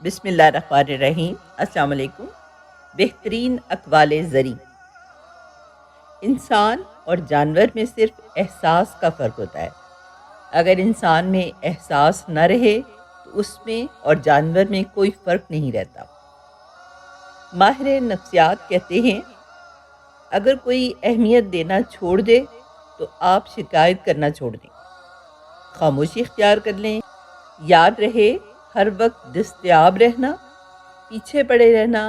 بسم اللہ الرحمن الرحیم۔ السلام علیکم۔ بہترین اقوال زری۔ انسان اور جانور میں صرف احساس کا فرق ہوتا ہے۔ اگر انسان میں احساس نہ رہے تو اس میں اور جانور میں کوئی فرق نہیں رہتا۔ ماہر نفسیات کہتے ہیں اگر کوئی اہمیت دینا چھوڑ دے تو آپ شکایت کرنا چھوڑ دیں، خاموشی اختیار کر لیں۔ یاد رہے، ہر وقت دستیاب رہنا، پیچھے پڑے رہنا،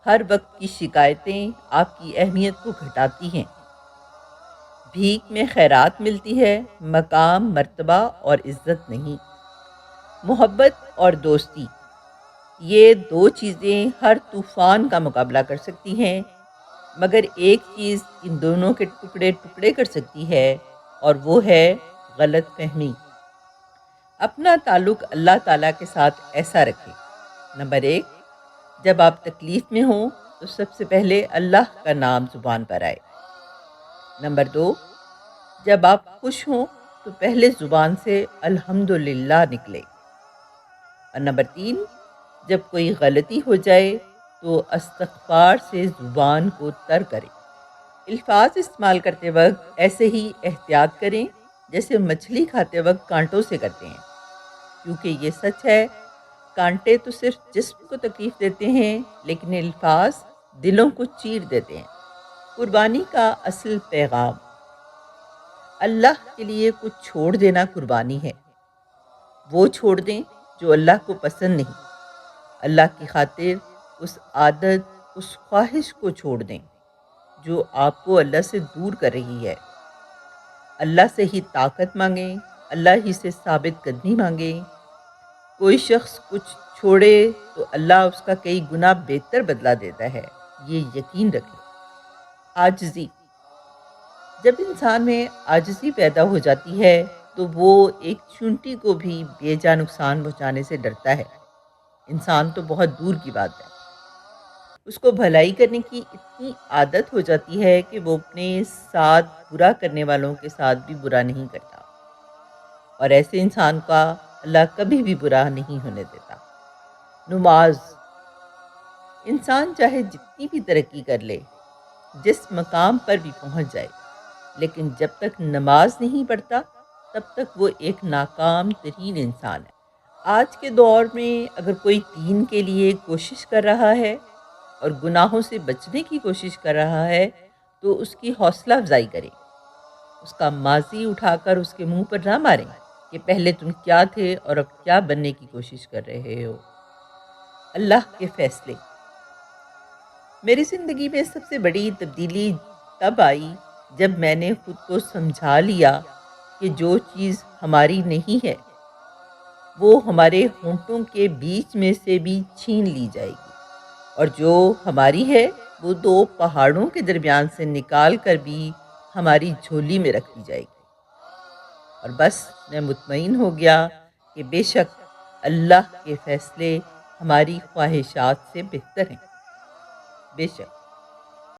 ہر وقت کی شکایتیں آپ کی اہمیت کو گھٹاتی ہیں۔ بھیک میں خیرات ملتی ہے، مقام، مرتبہ اور عزت نہیں۔ محبت اور دوستی، یہ دو چیزیں ہر طوفان کا مقابلہ کر سکتی ہیں، مگر ایک چیز ان دونوں کے ٹکڑے ٹکڑے کر سکتی ہے، اور وہ ہے غلط فہمی۔ اپنا تعلق اللہ تعالیٰ کے ساتھ ایسا رکھیں۔ نمبر 1، جب آپ تکلیف میں ہوں تو سب سے پہلے اللہ کا نام زبان پر آئے۔ نمبر 2، جب آپ خوش ہوں تو پہلے زبان سے الحمدللہ نکلے۔ اور نمبر 3، جب کوئی غلطی ہو جائے تو استغفار سے زبان کو تر کریں۔ الفاظ استعمال کرتے وقت ایسے ہی احتیاط کریں جیسے مچھلی کھاتے وقت کانٹوں سے کرتے ہیں، کیونکہ یہ سچ ہے، کانٹے تو صرف جسم کو تکلیف دیتے ہیں لیکن الفاظ دلوں کو چیر دیتے ہیں۔ قربانی کا اصل پیغام، اللہ کے لیے کچھ چھوڑ دینا قربانی ہے۔ وہ چھوڑ دیں جو اللہ کو پسند نہیں۔ اللہ کی خاطر اس عادت، اس خواہش کو چھوڑ دیں جو آپ کو اللہ سے دور کر رہی ہے۔ اللہ سے ہی طاقت مانگیں، اللہ ہی سے ثابت قدمی مانگیں۔ کوئی شخص کچھ چھوڑے تو اللہ اس کا کئی گنا بہتر بدلہ دیتا ہے، یہ یقین رکھیں۔ عاجزی، جب انسان میں عاجزی پیدا ہو جاتی ہے تو وہ ایک چونٹی کو بھی بے جا نقصان پہنچانے سے ڈرتا ہے۔ انسان تو بہت دور کی بات ہے، اس کو بھلائی کرنے کی اتنی عادت ہو جاتی ہے کہ وہ اپنے ساتھ برا کرنے والوں کے ساتھ بھی برا نہیں کرتا، اور ایسے انسان کا اللہ کبھی بھی برا نہیں ہونے دیتا۔ نماز، انسان چاہے جتنی بھی ترقی کر لے، جس مقام پر بھی پہنچ جائے، لیکن جب تک نماز نہیں پڑھتا تب تک وہ ایک ناکام ترین انسان ہے۔ آج کے دور میں اگر کوئی دین کے لیے کوشش کر رہا ہے اور گناہوں سے بچنے کی کوشش کر رہا ہے تو اس کی حوصلہ افزائی کریں، اس کا ماضی اٹھا کر اس کے منہ پر نہ ماریں کہ پہلے تم کیا تھے اور اب کیا بننے کی کوشش کر رہے ہو۔ اللہ کے فیصلے، میری زندگی میں سب سے بڑی تبدیلی تب آئی جب میں نے خود کو سمجھا لیا کہ جو چیز ہماری نہیں ہے وہ ہمارے ہونٹوں کے بیچ میں سے بھی چھین لی جائے گی، اور جو ہماری ہے وہ دو پہاڑوں کے درمیان سے نکال کر بھی ہماری جھولی میں رکھ دی جائے گی۔ اور بس میں مطمئن ہو گیا کہ بے شک اللہ کے فیصلے ہماری خواہشات سے بہتر ہیں، بے شک۔